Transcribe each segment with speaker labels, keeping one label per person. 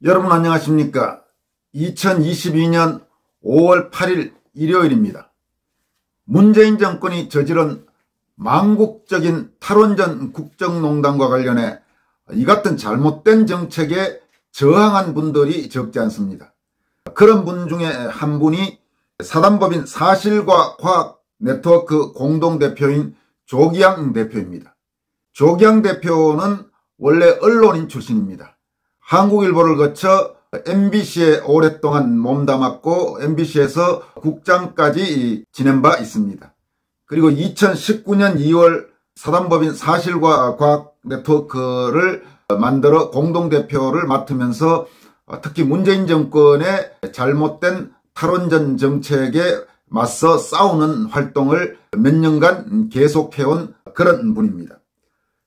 Speaker 1: 여러분 안녕하십니까? 2022년 5월 8일 일요일입니다. 문재인 정권이 저지른 망국적인 탈원전 국정농단과 관련해 이 같은 잘못된 정책에 저항한 분들이 적지 않습니다. 그런 분 중에 한 분이 사단법인 사실과 과학 네트워크 공동대표인 조기양 대표입니다. 조기양 대표는 원래 언론인 출신입니다. 한국일보를 거쳐 MBC에 오랫동안 몸담았고 MBC에서 국장까지 지낸 바 있습니다. 그리고 2019년 2월 사단법인 사실과 과학 네트워크를 만들어 공동대표를 맡으면서 특히 문재인 정권의 잘못된 탈원전 정책에 맞서 싸우는 활동을 몇 년간 계속해온 그런 분입니다.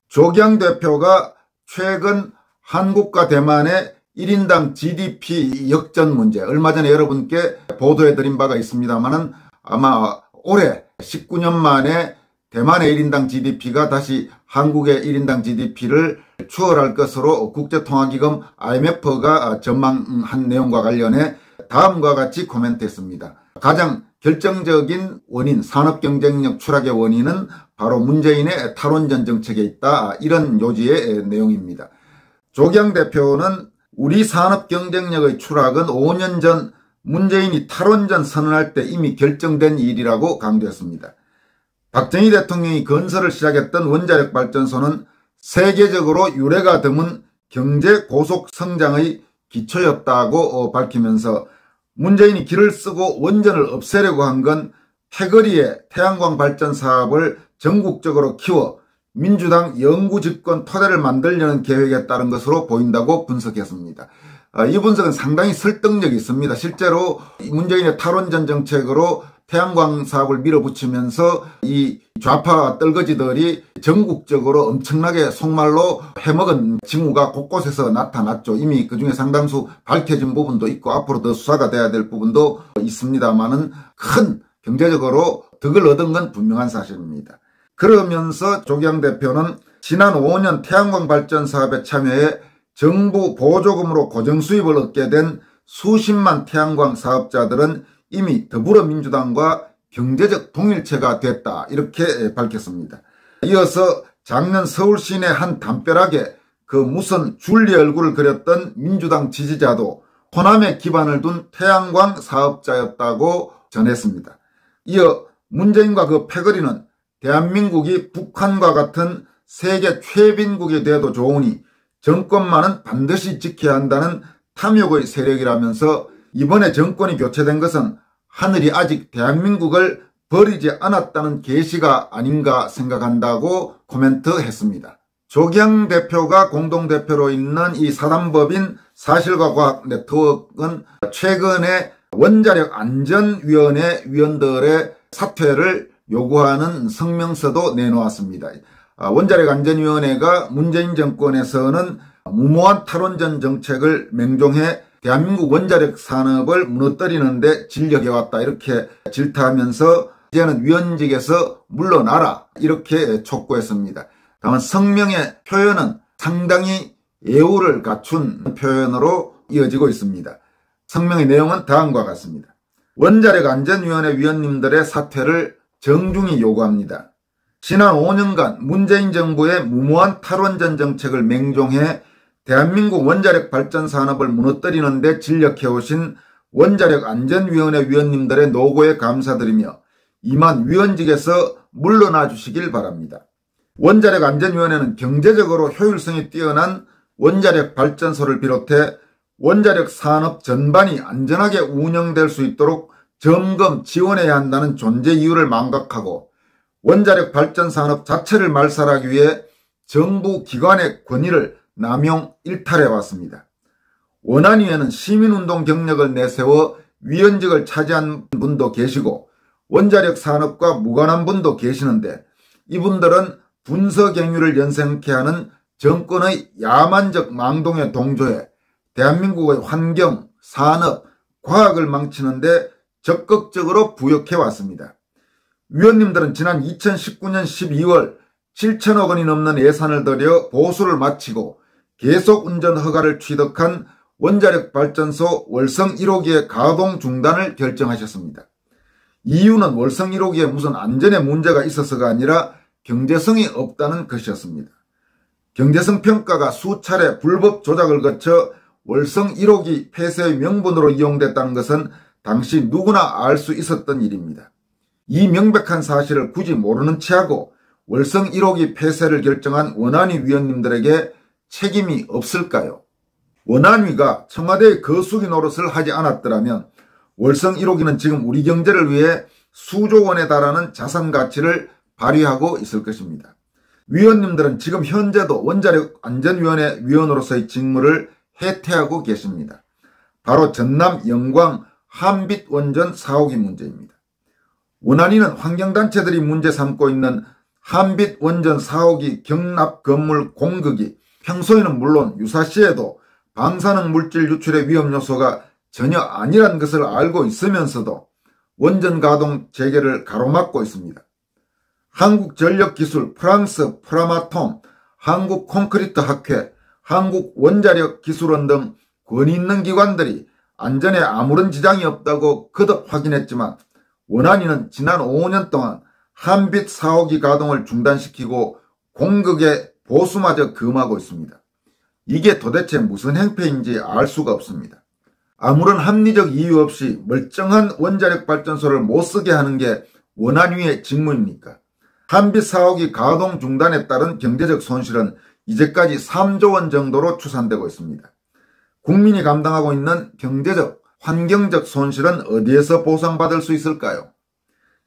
Speaker 1: 조기양 대표가 최근 한국과 대만의 1인당 GDP 역전 문제, 얼마 전에 여러분께 보도해드린 바가 있습니다만은 아마 올해 19년 만에 대만의 1인당 GDP가 다시 한국의 1인당 GDP를 추월할 것으로 국제통화기금 IMF가 전망한 내용과 관련해 다음과 같이 코멘트했습니다. 가장 결정적인 원인, 산업경쟁력 추락의 원인은 바로 문재인의 탈원전 정책에 있다. 이런 요지의 내용입니다. 조기양 대표는 우리 산업 경쟁력의 추락은 5년 전 문재인이 탈원전 선언할 때 이미 결정된 일이라고 강조했습니다. 박정희 대통령이 건설을 시작했던 원자력 발전소는 세계적으로 유례가 드문 경제 고속 성장의 기초였다고 밝히면서 문재인이 길을 쓰고 원전을 없애려고 한 건 패거리의 태양광 발전 사업을 전국적으로 키워 민주당 영구집권 토대를 만들려는 계획에 따른 것으로 보인다고 분석했습니다. 이 분석은 상당히 설득력이 있습니다. 실제로 문재인의 탈원전 정책으로 태양광 사업을 밀어붙이면서 이 좌파 떨거지들이 전국적으로 엄청나게 속말로 해먹은 징후가 곳곳에서 나타났죠. 이미 그중에 상당수 밝혀진 부분도 있고 앞으로 더 수사가 돼야 될 부분도 있습니다만은 큰 경제적으로 득을 얻은 건 분명한 사실입니다. 그러면서 조기양 대표는 지난 5년 태양광 발전 사업에 참여해 정부 보조금으로 고정수입을 얻게 된 수십만 태양광 사업자들은 이미 더불어민주당과 경제적 통일체가 됐다. 이렇게 밝혔습니다. 이어서 작년 서울 시내 한 담벼락에 그 무슨 줄리 얼굴을 그렸던 민주당 지지자도 호남에 기반을 둔 태양광 사업자였다고 전했습니다. 이어 문재인과 그 패거리는 대한민국이 북한과 같은 세계 최빈국이 돼도 좋으니 정권만은 반드시 지켜야 한다는 탐욕의 세력이라면서 이번에 정권이 교체된 것은 하늘이 아직 대한민국을 버리지 않았다는 계시가 아닌가 생각한다고 코멘트했습니다. 조기양 대표가 공동대표로 있는 이 사단법인 사실과 과학 네트워크는 최근에 원자력 안전위원회 위원들의 사퇴를 요구하는 성명서도 내놓았습니다. 원자력 안전위원회가 문재인 정권에서는 무모한 탈원전 정책을 맹종해 대한민국 원자력 산업을 무너뜨리는데 진력해왔다 이렇게 질타하면서 이제는 위원직에서 물러나라 이렇게 촉구했습니다. 다만 성명의 표현은 상당히 예우를 갖춘 표현으로 이어지고 있습니다. 성명의 내용은 다음과 같습니다. 원자력 안전위원회 위원님들의 사퇴를 정중히 요구합니다. 지난 5년간 문재인 정부의 무모한 탈원전 정책을 맹종해 대한민국 원자력 발전 산업을 무너뜨리는 데 진력해오신 원자력 안전위원회 위원님들의 노고에 감사드리며 이만 위원직에서 물러나 주시길 바랍니다. 원자력 안전위원회는 경제적으로 효율성이 뛰어난 원자력 발전소를 비롯해 원자력 산업 전반이 안전하게 운영될 수 있도록 점검 지원해야 한다는 존재 이유를 망각하고 원자력 발전 산업 자체를 말살하기 위해 정부 기관의 권위를 남용 일탈해왔습니다. 원안위에는 시민운동 경력을 내세워 위원직을 차지한 분도 계시고 원자력 산업과 무관한 분도 계시는데 이분들은 분서경유를 연상케 하는 정권의 야만적 망동에 동조해 대한민국의 환경, 산업, 과학을 망치는데 적극적으로 부역해왔습니다. 위원님들은 지난 2019년 12월 7천억 원이 넘는 예산을 들여 보수를 마치고 계속 운전 허가를 취득한 원자력발전소 월성 1호기의 가동 중단을 결정하셨습니다. 이유는 월성 1호기에 무슨 안전에 문제가 있어서가 아니라 경제성이 없다는 것이었습니다. 경제성 평가가 수차례 불법 조작을 거쳐 월성 1호기 폐쇄의 명분으로 이용됐다는 것은 당시 누구나 알 수 있었던 일입니다. 이 명백한 사실을 굳이 모르는 체하고 월성 1호기 폐쇄를 결정한 원안위 위원님들에게 책임이 없을까요? 원안위가 청와대의 거수기 노릇을 하지 않았더라면 월성 1호기는 지금 우리 경제를 위해 수조 원에 달하는 자산 가치를 발휘하고 있을 것입니다. 위원님들은 지금 현재도 원자력안전위원회 위원으로서의 직무를 해태하고 계십니다. 바로 전남 영광 한빛 원전 4호기 문제입니다. 원안위는 환경단체들이 문제 삼고 있는 한빛 원전 4호기 경납 건물 공급이 평소에는 물론 유사시에도 방사능 물질 유출의 위험 요소가 전혀 아니란 것을 알고 있으면서도 원전 가동 재개를 가로막고 있습니다. 한국전력기술, 프랑스 프라마톰, 한국콘크리트학회, 한국원자력기술원 등 권위 있는 기관들이 안전에 아무런 지장이 없다고 거듭 확인했지만 원안위는 지난 5년 동안 한빛 4호기 가동을 중단시키고 공급의 보수마저 금하고 있습니다. 이게 도대체 무슨 행패인지 알 수가 없습니다. 아무런 합리적 이유 없이 멀쩡한 원자력 발전소를 못쓰게 하는 게 원안위의 직무입니까? 한빛 4호기 가동 중단에 따른 경제적 손실은 이제까지 3조 원 정도로 추산되고 있습니다. 국민이 감당하고 있는 경제적, 환경적 손실은 어디에서 보상받을 수 있을까요?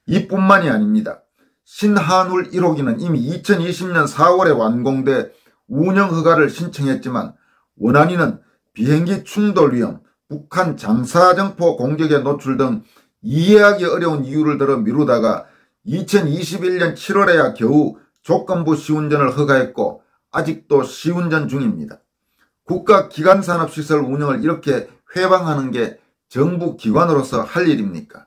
Speaker 1: 이뿐만이 아닙니다. 신한울 1호기는 이미 2020년 4월에 완공돼 운영 허가를 신청했지만 원안위는 비행기 충돌 위험, 북한 장사정포 공격에 노출 등 이해하기 어려운 이유를 들어 미루다가 2021년 7월에야 겨우 조건부 시운전을 허가했고 아직도 시운전 중입니다. 국가기관산업시설 운영을 이렇게 회방하는 게 정부 기관으로서 할 일입니까?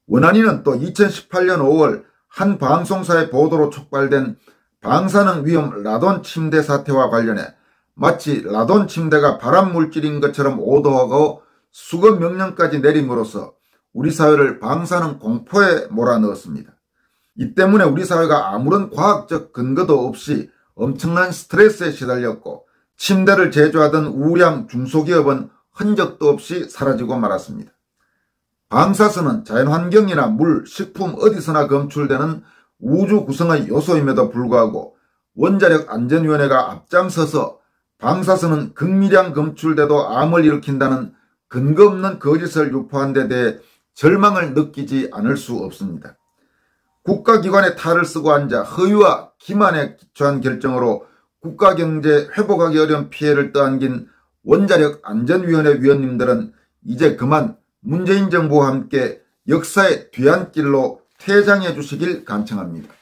Speaker 1: 원안위는 또 2018년 5월 한 방송사의 보도로 촉발된 방사능 위험 라돈 침대 사태와 관련해 마치 라돈 침대가 발암물질인 것처럼 오도하고 수급 명령까지 내림으로써 우리 사회를 방사능 공포에 몰아넣었습니다. 이 때문에 우리 사회가 아무런 과학적 근거도 없이 엄청난 스트레스에 시달렸고 침대를 제조하던 우량 중소기업은 흔적도 없이 사라지고 말았습니다. 방사선은 자연환경이나 물, 식품 어디서나 검출되는 우주 구성의 요소임에도 불구하고 원자력안전위원회가 앞장서서 방사선은 극미량 검출돼도 암을 일으킨다는 근거 없는 거짓을 유포한 데 대해 절망을 느끼지 않을 수 없습니다. 국가기관의 탈을 쓰고 앉아 허위와 기만에 기초한 결정으로 국가경제 회복하기 어려운 피해를 떠안긴 원자력안전위원회 위원님들은 이제 그만 문재인 정부와 함께 역사의 뒤안길로 퇴장해 주시길 간청합니다.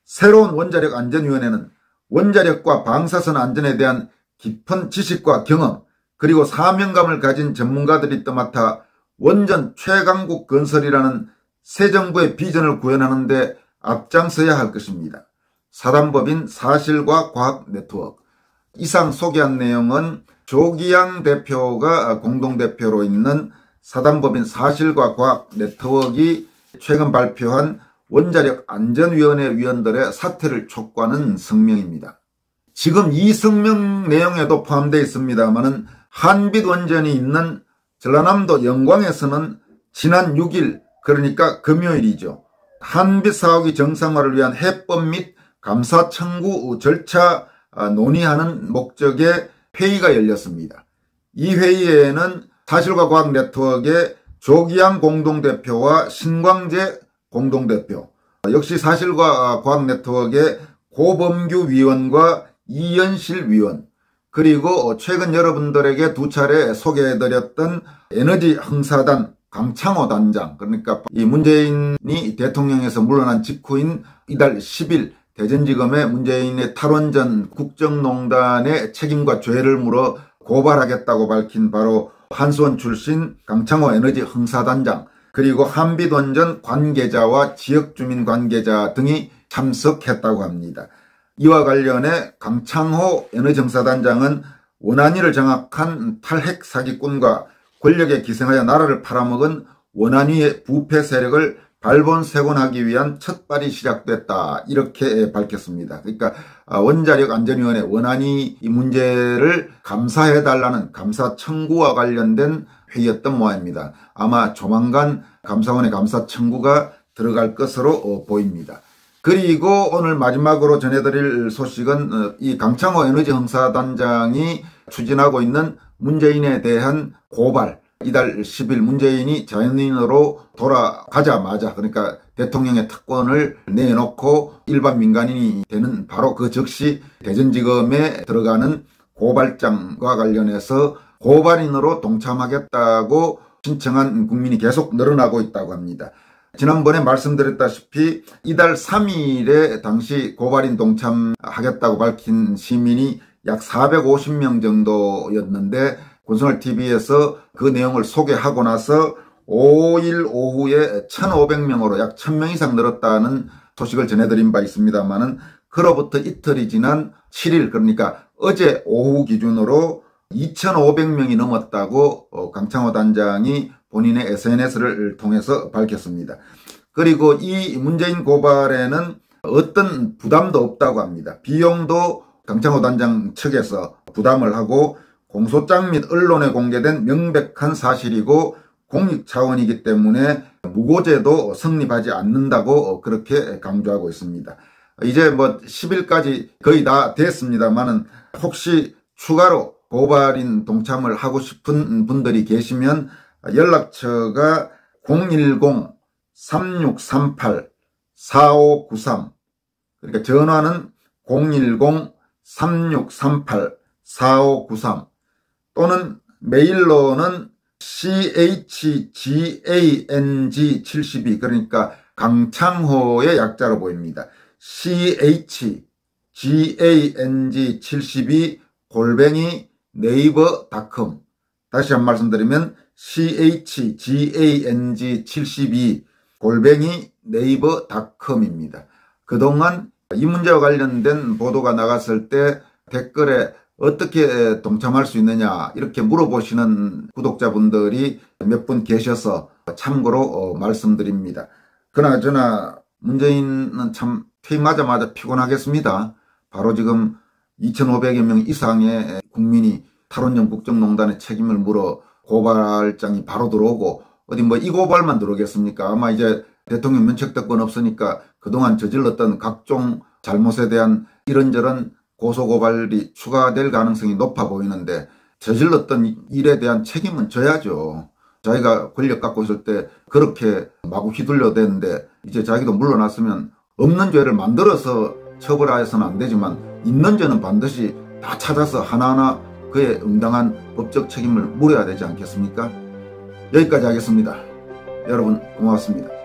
Speaker 1: 새로운 원자력안전위원회는 원자력과 방사선 안전에 대한 깊은 지식과 경험 그리고 사명감을 가진 전문가들이 떠맡아 원전 최강국 건설이라는 새 정부의 비전을 구현하는 데 앞장서야 할 것입니다. 사단법인 사실과 과학 네트워크. 이상 소개한 내용은 조기양 대표가 공동대표로 있는 사단법인 사실과 과학 네트워크가 최근 발표한 원자력안전위원회 위원들의 사퇴를 촉구하는 성명입니다. 지금 이 성명 내용에도 포함되어 있습니다마는 한빛 원전이 있는 전라남도 영광에서는 지난 6일 그러니까 금요일이죠. 한빛 4호기 정상화를 위한 해법 및 감사 청구 절차 논의하는 목적의 회의가 열렸습니다. 이 회의에는 사실과 과학 네트워크의 조기양 공동대표와 신광재 공동대표, 역시 사실과 과학 네트워크의 고범규 위원과 이연실 위원, 그리고 최근 여러분들에게 두 차례 소개해드렸던 에너지 흥사단 강창호 단장, 그러니까 이 문재인이 대통령에서 물러난 직후인 이달 10일 대전지검에 문재인의 탈원전 국정농단의 책임과 죄를 물어 고발하겠다고 밝힌 바로 한수원 출신 강창호 에너지 흥사단장, 그리고 한빛원전 관계자와 지역주민 관계자 등이 참석했다고 합니다. 이와 관련해 강창호 에너지 흥사단장은 원한위를 장악한 탈핵 사기꾼과 권력에 기생하여 나라를 팔아먹은 원한위의 부패 세력을 발본색원하기 위한 첫발이 시작됐다, 이렇게 밝혔습니다. 그러니까 원자력안전위원회 원한위 이 문제를 감사해달라는 감사 청구와 관련된 회의였던 모양입니다. 아마 조만간 감사원의 감사 청구가 들어갈 것으로 보입니다. 그리고 오늘 마지막으로 전해드릴 소식은 이 강창호 에너지 형사단장이 추진하고 있는 문재인에 대한 고발, 이달 10일 문재인이 자연인으로 돌아가자마자, 그러니까 대통령의 특권을 내놓고 일반 민간인이 되는 바로 그 즉시 대전지검에 들어가는 고발장과 관련해서 고발인으로 동참하겠다고 신청한 국민이 계속 늘어나고 있다고 합니다. 지난번에 말씀드렸다시피 이달 3일에 당시 고발인 동참하겠다고 밝힌 시민이 약 450명 정도였는데 군생활TV에서 그 내용을 소개하고 나서 5일 오후에 1,500명으로 약 1,000명 이상 늘었다는 소식을 전해드린 바 있습니다만은, 그로부터 이틀이 지난 7일, 그러니까 어제 오후 기준으로 2,500명이 넘었다고 강창호 단장이 본인의 SNS를 통해서 밝혔습니다. 그리고 이 문재인 고발에는 어떤 부담도 없다고 합니다. 비용도 강창호 단장 측에서 부담을 하고 공소장 및 언론에 공개된 명백한 사실이고 공익 차원이기 때문에 무고죄도 성립하지 않는다고 그렇게 강조하고 있습니다. 이제 10일까지 거의 다 됐습니다만은 혹시 추가로 고발인 동참을 하고 싶은 분들이 계시면 연락처가 010-3638-4593, 그러니까 전화는 010-3638-4593 또는 메일로는 chgang72, 그러니까 강창호의 약자로 보입니다. chgang72 @naver.com. 다시 한 말씀드리면 chgang72 @naver.com입니다. 그동안 이 문제와 관련된 보도가 나갔을 때 댓글에 어떻게 동참할 수 있느냐 이렇게 물어보시는 구독자분들이 몇 분 계셔서 참고로 말씀드립니다. 그나저나 문재인은 참 퇴임하자마자 피곤하겠습니다. 바로 지금 2,500여 명 이상의 국민이 탈원전 국정농단의 책임을 물어 고발장이 바로 들어오고, 어디 이 고발만 들어오겠습니까? 아마 이제 대통령 면책특권 없으니까 그동안 저질렀던 각종 잘못에 대한 이런저런 고소고발이 추가될 가능성이 높아 보이는데, 저질렀던 일에 대한 책임은 져야죠. 자기가 권력 갖고 있을 때 그렇게 마구 휘둘려대는데 이제 자기도 물러났으면 없는 죄를 만들어서 처벌해서는 안 되지만 있는 죄는 반드시 다 찾아서 하나하나 그에 응당한 법적 책임을 물어야 되지 않겠습니까? 여기까지 하겠습니다. 여러분 고맙습니다.